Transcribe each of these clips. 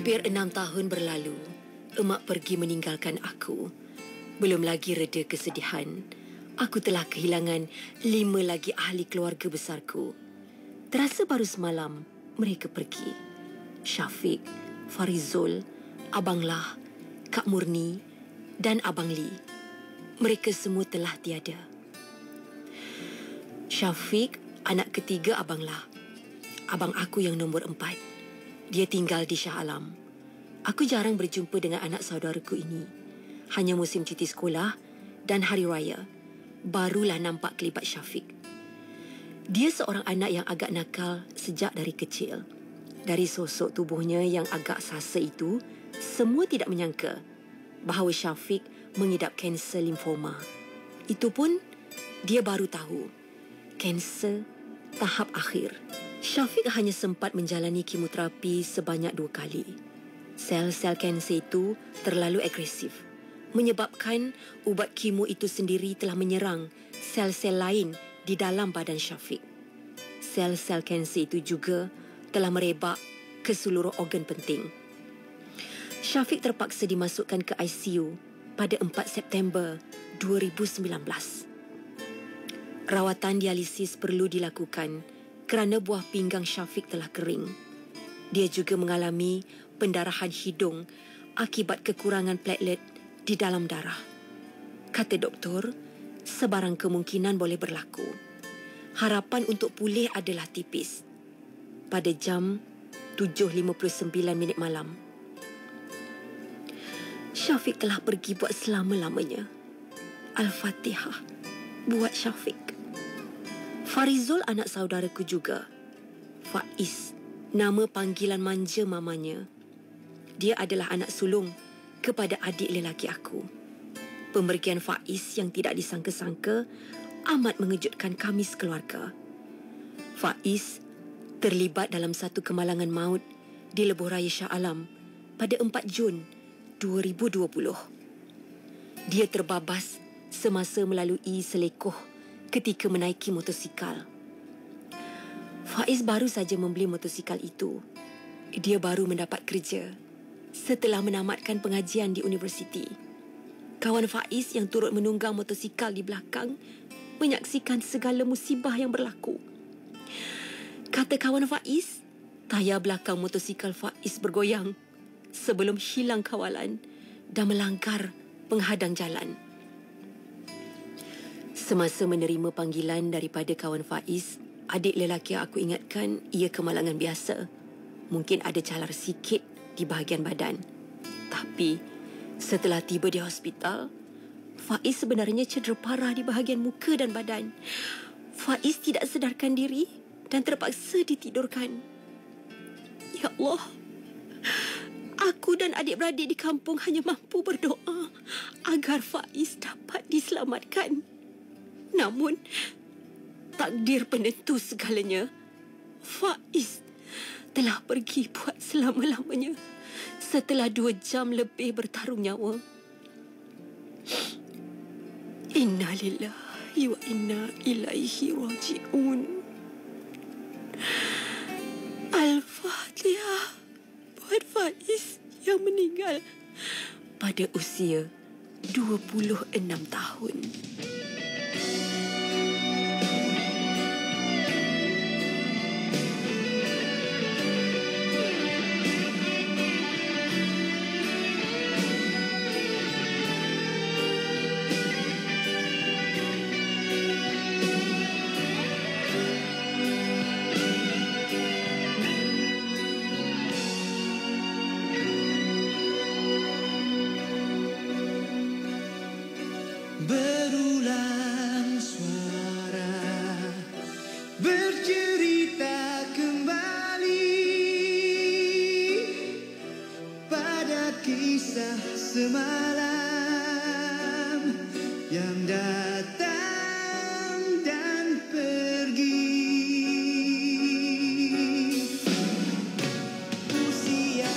Hampir 6 tahun berlalu, emak pergi meninggalkan aku. Belum lagi reda kesedihan, aku telah kehilangan 5 lagi ahli keluarga besarku. Terasa baru semalam mereka pergi. Syafiq, Farizul, Abang Lah, Kak Murni dan Abang Lee. Mereka semua telah tiada. Syafiq, anak ketiga Abang Lah. Abang aku yang nombor 4. Dia tinggal di Shah Alam. Aku jarang berjumpa dengan anak saudaraku ini. Hanya musim cuti sekolah dan hari raya. Barulah nampak kelibat Syafiq. Dia seorang anak yang agak nakal sejak dari kecil. Dari sosok tubuhnya yang agak sasa itu, semua tidak menyangka bahawa Syafiq mengidap kanser limfoma. Itu pun dia baru tahu. Kanser tahap akhir. Syafiq hanya sempat menjalani kemoterapi sebanyak 2 kali. Sel-sel kanser itu terlalu agresif, menyebabkan ubat kemo itu sendiri telah menyerang sel-sel lain di dalam badan Syafiq. Sel-sel kanser itu juga telah merebak ke seluruh organ penting. Syafiq terpaksa dimasukkan ke ICU pada 4 September 2019. Rawatan dialisis perlu dilakukan kerana buah pinggang Syafiq telah kering. Dia juga mengalami pendarahan hidung akibat kekurangan platelet di dalam darah. Kata doktor, sebarang kemungkinan boleh berlaku. Harapan untuk pulih adalah tipis. Pada jam 7.59 malam, Syafiq telah pergi buat selama-lamanya. Al-Fatihah buat Syafiq. Farizul anak saudaraku juga. Faiz, nama panggilan manja mamanya. Dia adalah anak sulung kepada adik lelaki aku. Pemergian Faiz yang tidak disangka-sangka amat mengejutkan kami sekeluarga. Faiz terlibat dalam satu kemalangan maut di Lebuh Raya Shah Alam pada 4 Jun 2020. Dia terbabas semasa melalui selekoh ketika menaiki motosikal. Faiz baru saja membeli motosikal itu. Dia baru mendapat kerja setelah menamatkan pengajian di universiti. Kawan Faiz yang turut menunggang motosikal di belakang menyaksikan segala musibah yang berlaku. Kata kawan Faiz, tayar belakang motosikal Faiz bergoyang sebelum hilang kawalan dan melanggar penghadang jalan. Semasa menerima panggilan daripada kawan Faiz, adik lelaki aku ingatkan ia kemalangan biasa. Mungkin ada calar sikit di bahagian badan. Tapi setelah tiba di hospital, Faiz sebenarnya cedera parah di bahagian muka dan badan. Faiz tidak sedarkan diri dan terpaksa ditidurkan. Ya Allah, aku dan adik-beradik di kampung hanya mampu berdoa agar Faiz dapat diselamatkan. Namun, takdir penentu segalanya. Faiz telah pergi buat selama-lamanya setelah 2 jam lebih bertarung nyawa. Inna lillahi wa inna ilaihi raji'un. Al-Fatihah buat Faiz yang meninggal pada usia 26 tahun. Berulang suara bercerita kembali pada kisah semalam yang datang dan pergi. Usia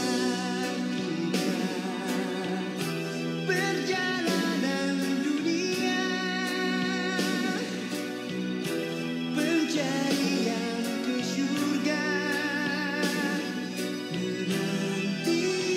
kita perjalanan dunia, pencarian ke syurga, menanti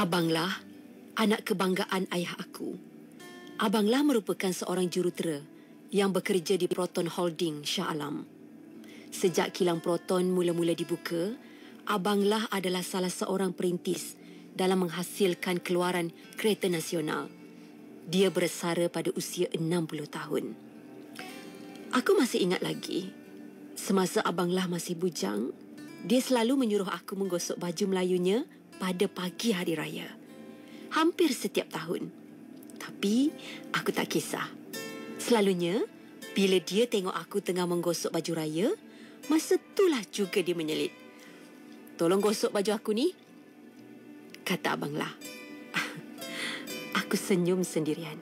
Abanglah anak kebanggaan ayah aku. Abanglah merupakan seorang jurutera yang bekerja di Proton Holding Shah Alam. Sejak kilang Proton mula-mula dibuka, Abanglah adalah salah seorang perintis dalam menghasilkan keluaran kereta nasional. Dia bersara pada usia 60 tahun. Aku masih ingat lagi, semasa Abanglah masih bujang, dia selalu menyuruh aku menggosok baju Melayunya pada pagi hari raya. Hampir setiap tahun. Tapi aku tak kisah. Selalunya, bila dia tengok aku tengah menggosok baju raya, masa itulah juga dia menyelit. "Tolong gosok baju aku ni," kata Abanglah. Aku senyum sendirian.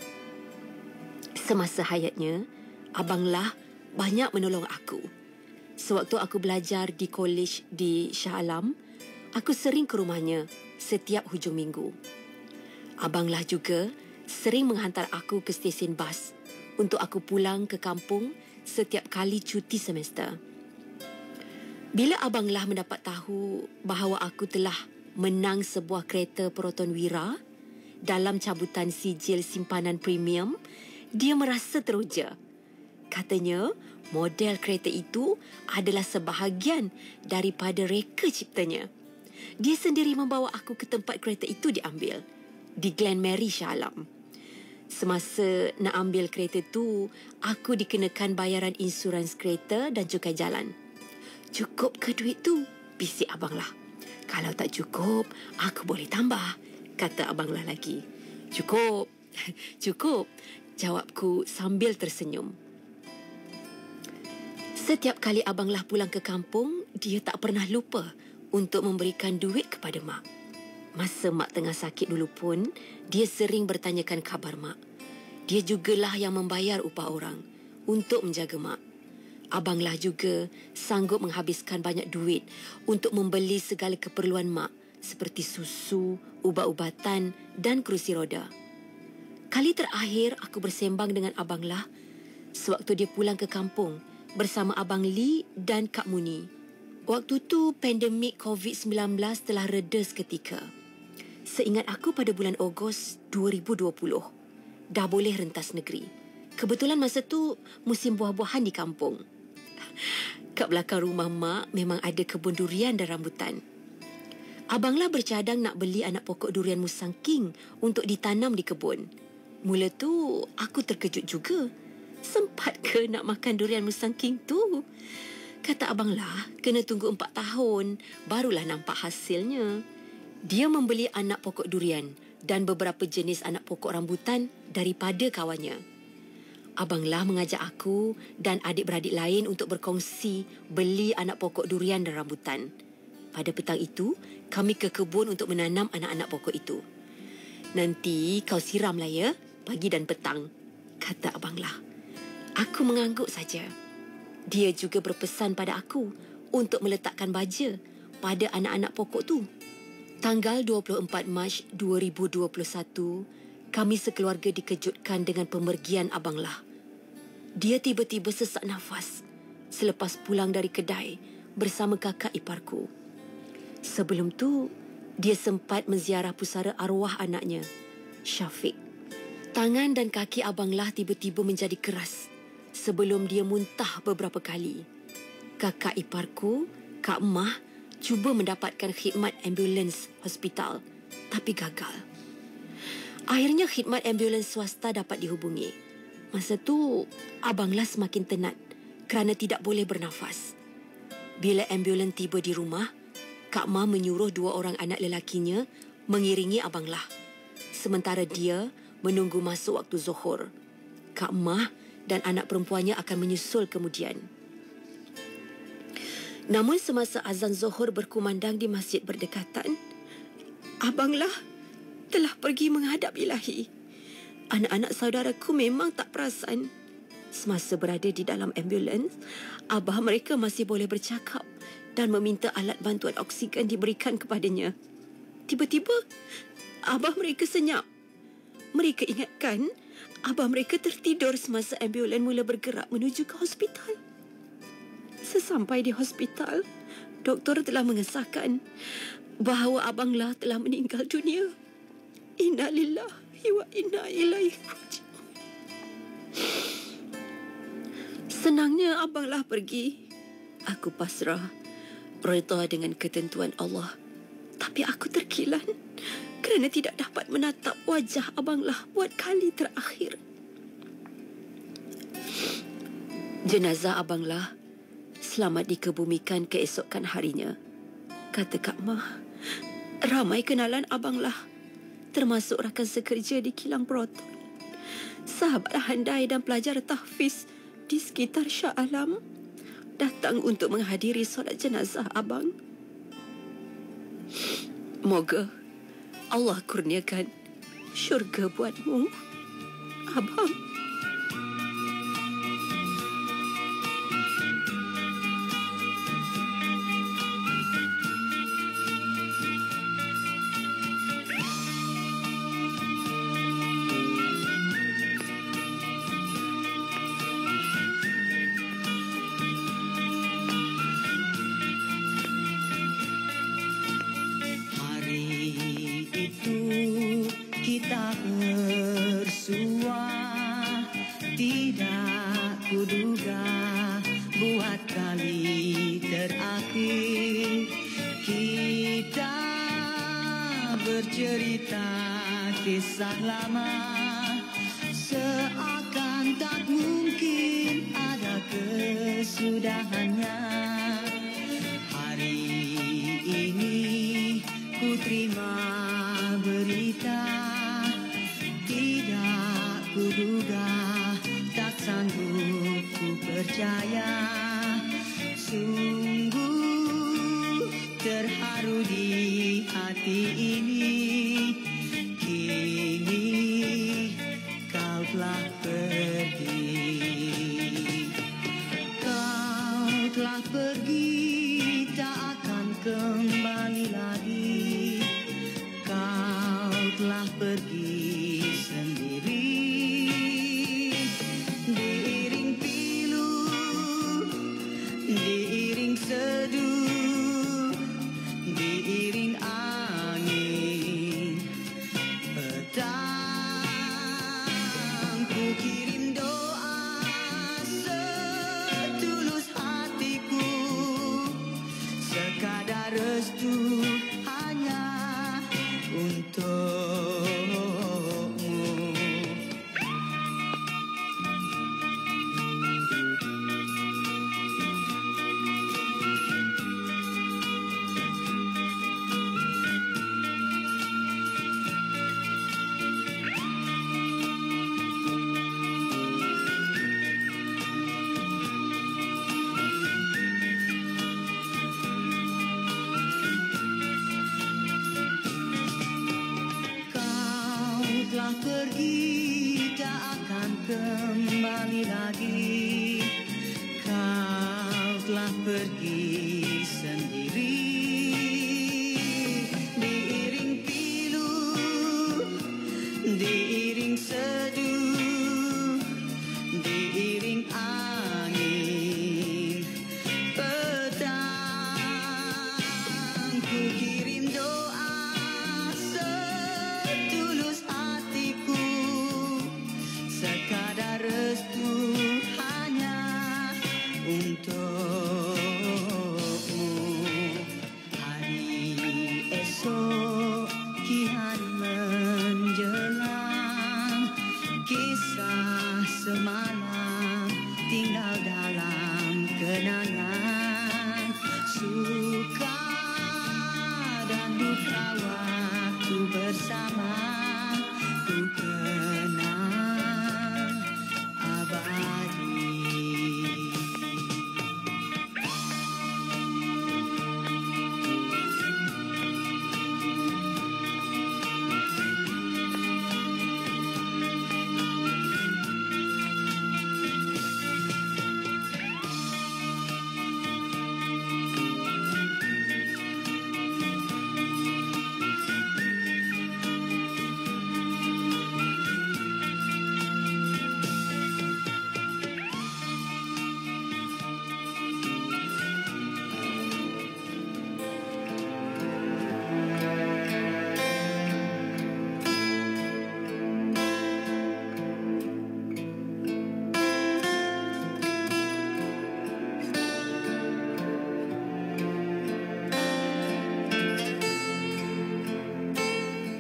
Semasa hayatnya, Abanglah banyak menolong aku. Sewaktu aku belajar di kolej di Shah Alam, aku sering ke rumahnya setiap hujung minggu. Abanglah juga sering menghantar aku ke stesen bas untuk aku pulang ke kampung setiap kali cuti semester. Bila Abanglah mendapat tahu bahawa aku telah menang sebuah kereta Proton Wira dalam cabutan sijil simpanan premium, dia merasa teruja. Katanya, model kereta itu adalah sebahagian daripada reka ciptanya. Dia sendiri membawa aku ke tempat kereta itu diambil, di Glen Mary Shah Alam. Semasa nak ambil kereta tu, aku dikenakan bayaran insurans kereta dan cukai jalan. "Cukup ke duit tu?" bisik Abanglah. "Kalau tak cukup, aku boleh tambah," kata Abanglah lagi. "Cukup, cukup," jawabku sambil tersenyum. Setiap kali Abanglah pulang ke kampung, dia tak pernah lupa untuk memberikan duit kepada Mak. Masa Mak tengah sakit dulu pun, dia sering bertanyakan khabar Mak. Dia jugalah yang membayar upah orang untuk menjaga Mak. Abanglah juga sanggup menghabiskan banyak duit untuk membeli segala keperluan Mak seperti susu, ubat-ubatan dan kerusi roda. Kali terakhir aku bersembang dengan Abanglah sewaktu dia pulang ke kampung bersama Abang Lee dan Kak Muni. Waktu tu pandemik COVID-19 telah reda seketika. Seingat aku pada bulan Ogos 2020, dah boleh rentas negeri. Kebetulan masa tu musim buah-buahan di kampung. Kat belakang rumah Mak memang ada kebun durian dan rambutan. Abanglah bercadang nak beli anak pokok durian Musang King untuk ditanam di kebun. Mula tu aku terkejut juga. Sempat ke nak makan durian Musang King tu? Kata Abanglah, kena tunggu 4 tahun barulah nampak hasilnya. Dia membeli anak pokok durian dan beberapa jenis anak pokok rambutan daripada kawannya. Abanglah mengajak aku dan adik-beradik lain untuk berkongsi beli anak pokok durian dan rambutan. Pada petang itu, kami ke kebun untuk menanam anak-anak pokok itu. "Nanti kau siramlah ya, pagi dan petang," kata Abanglah. Aku mengangguk saja. Dia juga berpesan pada aku untuk meletakkan baja pada anak-anak pokok tu. Tanggal 24 Mac 2021, kami sekeluarga dikejutkan dengan pemergian Abanglah. Dia tiba-tiba sesak nafas selepas pulang dari kedai bersama kakak iparku. Sebelum tu, dia sempat menziarah pusara arwah anaknya, Syafiq. Tangan dan kaki Abanglah tiba-tiba menjadi keras sebelum dia muntah beberapa kali. Kakak iparku, Kak Mah, cuba mendapatkan khidmat ambulans hospital, tapi gagal. Akhirnya khidmat ambulans swasta dapat dihubungi. Masa tu, Abanglah semakin tenat kerana tidak boleh bernafas. Bila ambulans tiba di rumah, Kak Ma menyuruh 2 orang anak lelakinya mengiringi Abanglah. Sementara dia menunggu masuk waktu Zuhur. Kak Ma dan anak perempuannya akan menyusul kemudian. Namun semasa azan Zuhur berkumandang di masjid berdekatan, Abanglah telah pergi menghadap Ilahi. Anak-anak saudaraku memang tak perasan. Semasa berada di dalam ambulans, abah mereka masih boleh bercakap dan meminta alat bantuan oksigen diberikan kepadanya. Tiba-tiba, abah mereka senyap. Mereka ingatkan, abah mereka tertidur semasa ambulans mula bergerak menuju ke hospital. Sesampai di hospital, doktor telah mengesahkan bahawa Abanglah telah meninggal dunia Inna lillahi wa inna ilaihi raji'un. Senangnya abanglah pergi. Aku pasrah, redha dengan ketentuan Allah. Tapi aku terkilan kerana tidak dapat menatap wajah abanglah buat kali terakhir. Jenazah abanglah selamat dikebumikan keesokan harinya. Kata Kak Mah, ramai kenalan abanglah, termasuk rakan sekerja di kilang Proton, sahabat handai dan pelajar tahfiz di sekitar Shah Alam, datang untuk menghadiri solat jenazah abang. Moga Allah kurniakan syurga buatmu, abang. Kita bersua, tidak kuduga buat kali terakhir kita bercerita kisah lama, seakan tak mungkin ada kesudahannya. Hari ini ku terima berita, tidak kuduga, tak sanggup ku percaya. Sungguh terharu di hati ini, kini kau telah pergi. Kau telah pergi, tak akan kembali lagi. Kau telah pergi sendiri, diiring pilu, diiring seduh, diiring angin petang. Ku kirim doa setulus hatiku, sekadar restu hanya untukmu. Telah pergi, tak akan kembali lagi. Kau telah pergi sendiri, diiring pilu, diiring seduh, diiring angin petang. Ku kirim doa setulus hatiku, sekadar restu hanya untukmu.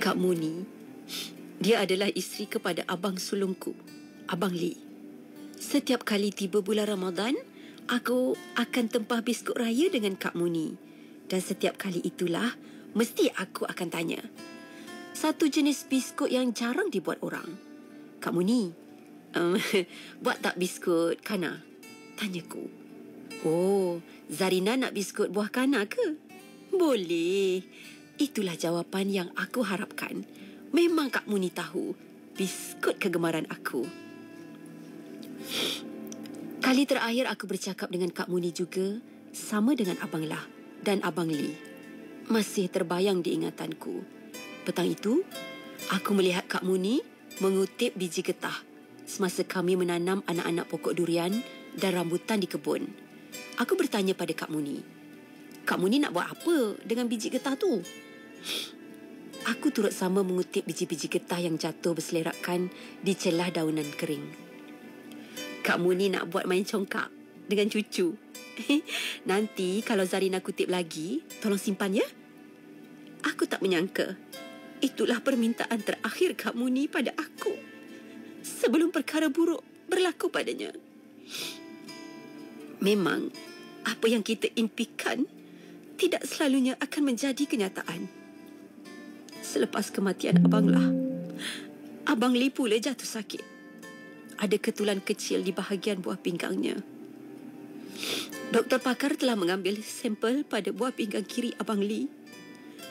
Kak Muni, dia adalah isteri kepada abang sulungku, Abang Lee. Setiap kali tiba bulan Ramadan, aku akan tempah biskut raya dengan Kak Muni. Dan setiap kali itulah, mesti aku akan tanya. Satu jenis biskut yang jarang dibuat orang. Kak Muni, buat tak biskut kana? Tanyaku. Oh, Zarina nak biskut buah kana ke? Boleh. Itulah jawapan yang aku harapkan. Memang Kak Muni tahu biskut kegemaran aku. Kali terakhir aku bercakap dengan Kak Muni juga sama dengan Abang Lah dan Abang Lee. Masih terbayang di ingatanku. Petang itu, aku melihat Kak Muni mengutip biji getah semasa kami menanam anak-anak pokok durian dan rambutan di kebun. Aku bertanya pada Kak Muni, Kak Muni nak buat apa dengan biji getah tu? Aku turut sama mengutip biji-biji getah yang jatuh berselerakkan di celah daunan kering. Kak Muni nak buat main congkak dengan cucu. Nanti kalau Zarina kutip lagi, tolong simpan ya. Aku tak menyangka itulah permintaan terakhir Kak Muni pada aku sebelum perkara buruk berlaku padanya. Memang apa yang kita impikan tidak selalunya akan menjadi kenyataan. Selepas kematian Abang Lah, Abang Lee pula jatuh sakit. Ada ketulan kecil di bahagian buah pinggangnya. Doktor pakar telah mengambil sampel pada buah pinggang kiri Abang Lee.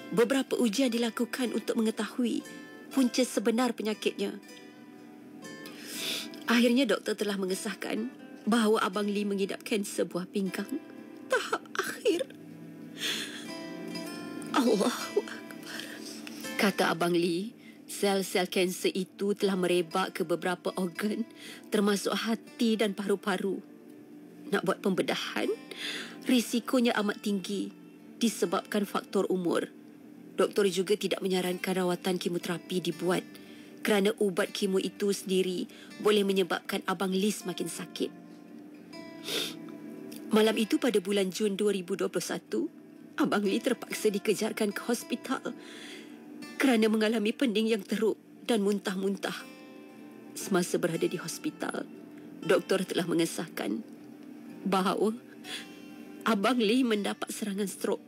Beberapa ujian dilakukan untuk mengetahui punca sebenar penyakitnya. Akhirnya doktor telah mengesahkan bahawa Abang Lee mengidap kanser buah pinggang tahap akhir. Allahu Akbar. Kata Abang Lee, sel-sel kanser itu telah merebak ke beberapa organ termasuk hati dan paru-paru. Nak buat pembedahan, risikonya amat tinggi disebabkan faktor umur. Doktor juga tidak menyarankan rawatan kemoterapi dibuat kerana ubat kemo itu sendiri boleh menyebabkan Abang Lee semakin sakit. Malam itu pada bulan Jun 2021, Abang Lee terpaksa dikejarkan ke hospital kerana mengalami pening yang teruk dan muntah-muntah. Semasa berada di hospital, doktor telah mengesahkan bahawa Abang Lee mendapat serangan strok.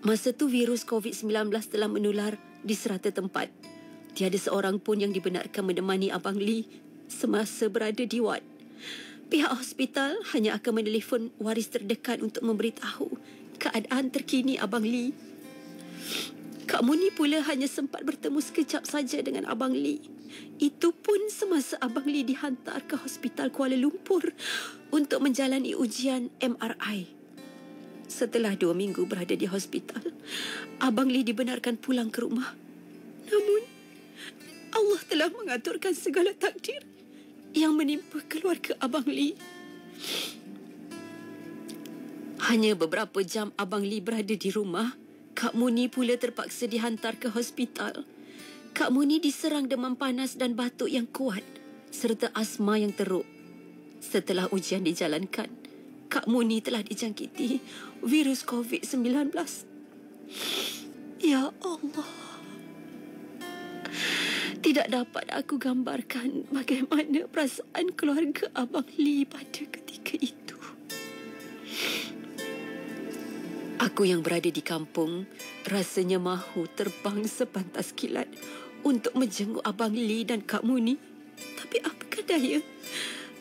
Masa tu virus COVID-19 telah menular di serata tempat. Tiada seorang pun yang dibenarkan menemani Abang Lee semasa berada di wad. Pihak hospital hanya akan menelefon waris terdekat untuk memberitahu keadaan terkini Abang Lee. Kak Muni pula hanya sempat bertemu sekejap saja dengan Abang Lee. Itu pun semasa Abang Lee dihantar ke Hospital Kuala Lumpur untuk menjalani ujian MRI. Setelah 2 minggu berada di hospital, Abang Lee dibenarkan pulang ke rumah. Namun, Allah telah mengaturkan segala takdir yang menimpa keluarga Abang Lee. Hanya beberapa jam Abang Lee berada di rumah, Kak Muni pula terpaksa dihantar ke hospital. Kak Muni diserang demam panas dan batuk yang kuat serta asma yang teruk. Setelah ujian dijalankan, Kak Muni telah dijangkiti virus COVID-19. Ya Allah. Tidak dapat aku gambarkan bagaimana perasaan keluarga Abang Lee pada ketika itu. Aku yang berada di kampung rasanya mahu terbang sepantas kilat untuk menjenguk Abang Lee dan Kak Muni. Tapi apakah daya?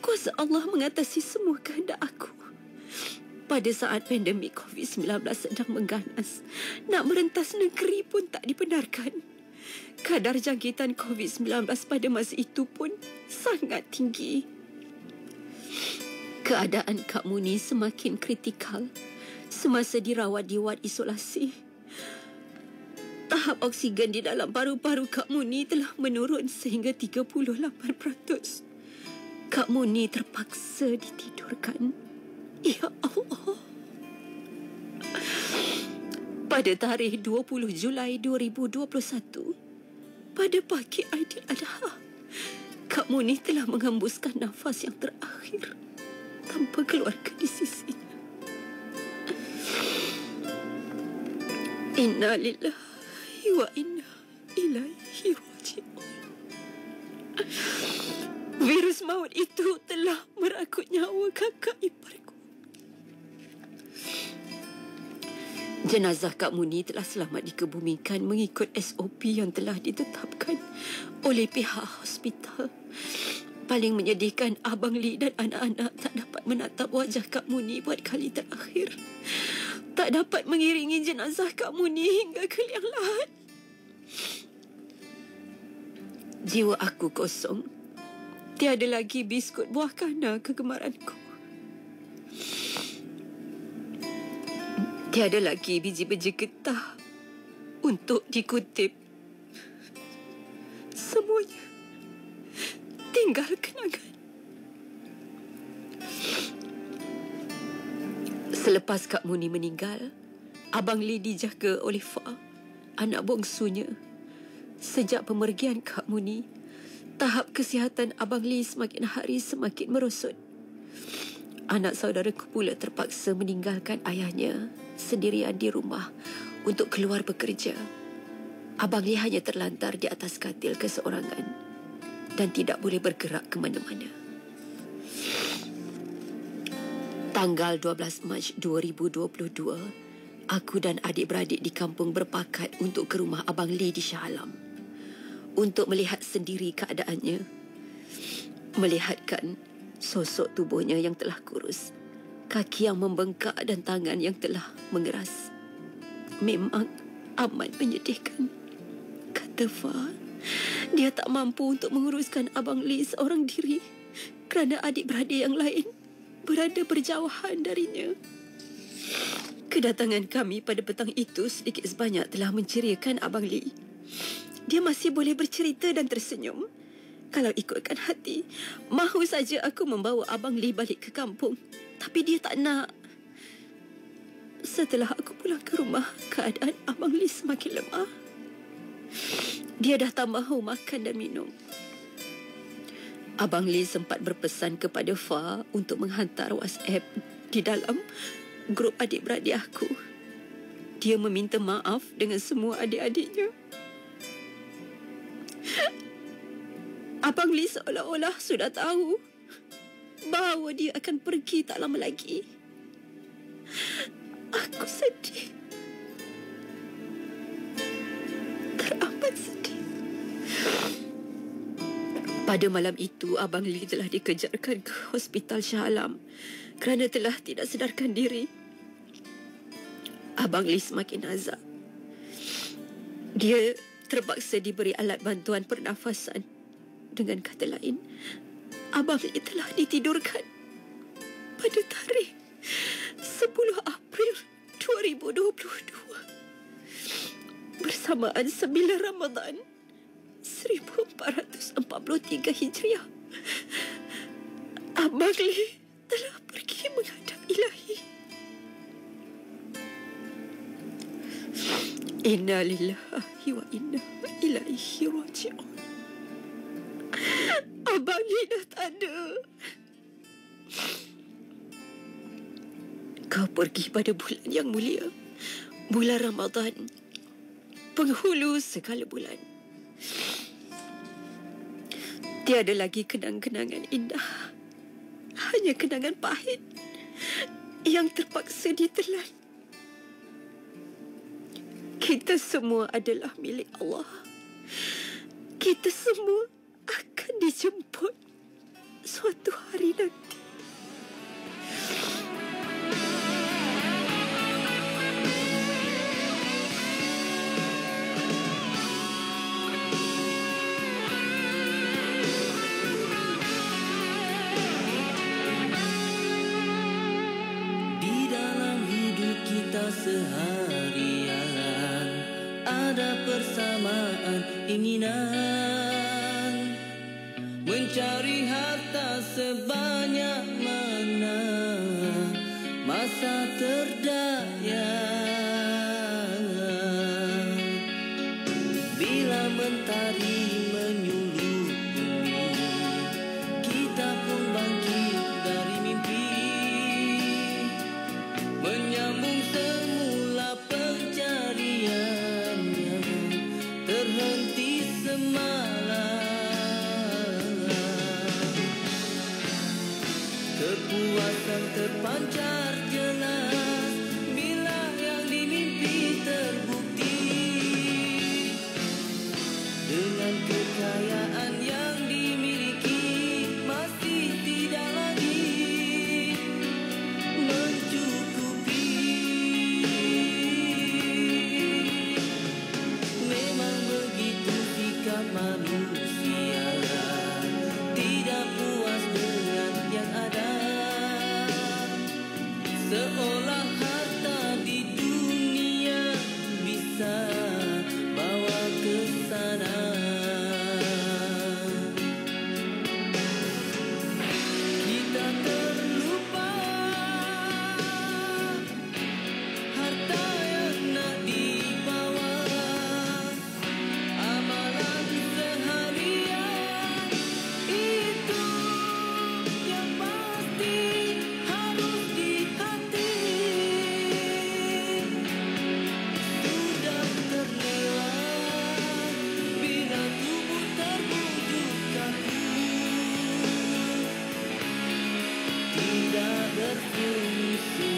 Kuasa Allah mengatasi semua kehendak aku. Pada saat pandemik COVID-19 sedang mengganas, nak merentas negeri pun tak dibenarkan. Kadar jangkitan COVID-19 pada masa itu pun sangat tinggi. Keadaan Kak Muni semakin kritikal semasa dirawat di wad isolasi. Tahap oksigen di dalam paru-paru Kak Muni telah menurun sehingga 38%. Kak Muni terpaksa ditidurkan. Ya Allah. Pada tarikh 20 Julai 2021, pada pagi Aidiladha, Kak Muni telah mengembuskan nafas yang terakhir tanpa keluarga di sisinya. Inna lillahi wa inna ilaihi raji'un. Virus maut itu telah merakut nyawa kakak iparku. Jenazah Kak Muni telah selamat dikebumikan mengikut SOP yang telah ditetapkan oleh pihak hospital. Paling menyedihkan, Abang Lee dan anak-anak tak dapat menatap wajah Kak Muni buat kali terakhir. Tak dapat mengiringi jenazah Kak Muni hingga ke liang lahat. Jiwa aku kosong. Tiada lagi biskut buah kana kegemaranku. Tiada lagi biji-biji getah untuk dikutip. Semuanya tinggal kenangan. Selepas Kak Muni meninggal, Abang Lee dijaga oleh Fa, anak bongsunya. Sejak pemergian Kak Muni, tahap kesihatan Abang Lee semakin hari semakin merosot. Anak saudaraku pula terpaksa meninggalkan ayahnya sendirian di rumah untuk keluar bekerja. Abang Lee hanya terlantar di atas katil keseorangan dan tidak boleh bergerak ke mana-mana. Tanggal 12 Mac 2022, aku dan adik-beradik di kampung berpakat untuk ke rumah Abang Lee di Shah Alam untuk melihat sendiri keadaannya. Melihatkan sosok tubuhnya yang telah kurus, kaki yang membengkak dan tangan yang telah mengeras. Memang amat menyedihkan, kata Fa. Dia tak mampu untuk menguruskan Abang Lee seorang diri kerana adik-beradik yang lain berada berjauhan darinya. Kedatangan kami pada petang itu sedikit sebanyak telah menceriakan Abang Lee. Dia masih boleh bercerita dan tersenyum. Kalau ikutkan hati, mahu saja aku membawa Abang Lee balik ke kampung. Tapi dia tak nak. Setelah aku pulang ke rumah, keadaan Abang Lee semakin lemah. Dia dah tak mahu makan dan minum. Abang Lee sempat berpesan kepada Fa untuk menghantar WhatsApp di dalam grup adik-beradik aku. Dia meminta maaf dengan semua adik-adiknya. Abang Lee seolah-olah sudah tahu bahawa dia akan pergi tak lama lagi. Aku sedih. Teramat sedih. Pada malam itu, Abang Lee telah dikejarkan ke Hospital Shah Alam kerana telah tidak sedarkan diri. Abang Lee semakin azab. Dia terpaksa diberi alat bantuan pernafasan. Dengan kata lain, Abang Lee telah ditidurkan pada tarikh 10 April 2022 bersamaan 9 Ramadan 1443 Hijriah. Abang Lee telah pergi menghadap Ilahi. Inna lillahi wa inna ilaihi raji'un. Abang Lee dah tak ada. Kau pergi pada bulan yang mulia, bulan Ramadan, penghulu segala bulan. Tiada lagi kenang-kenangan indah, hanya kenangan pahit yang terpaksa ditelan. Kita semua adalah milik Allah. Kita semua akan dijemput suatu hari nanti. Di dalam hidup kita seharian ada persamaan inginan mencari harta sebanyak mana masa terdaya. Bila mentari menyulut bumi, kita pun bangkit dari mimpi, menyambung semula pencarian yang terhenti. semalam. Kepuasan terpancar jelas bila yang dimimpi terbukti. Dengan kekayaan yang dimiliki masih tidak lagi mencukupi. Memang begitu sikap manusia, tidak puas dengan yang ada, seolah harta di dunia bisa bawa ke sana. Kita terlupa harta yang nak dibawa, amalan seharian itu yang pasti harus di hati. Sudah terlewat bila tubuh terbujuk kaku, tidak berfungsi.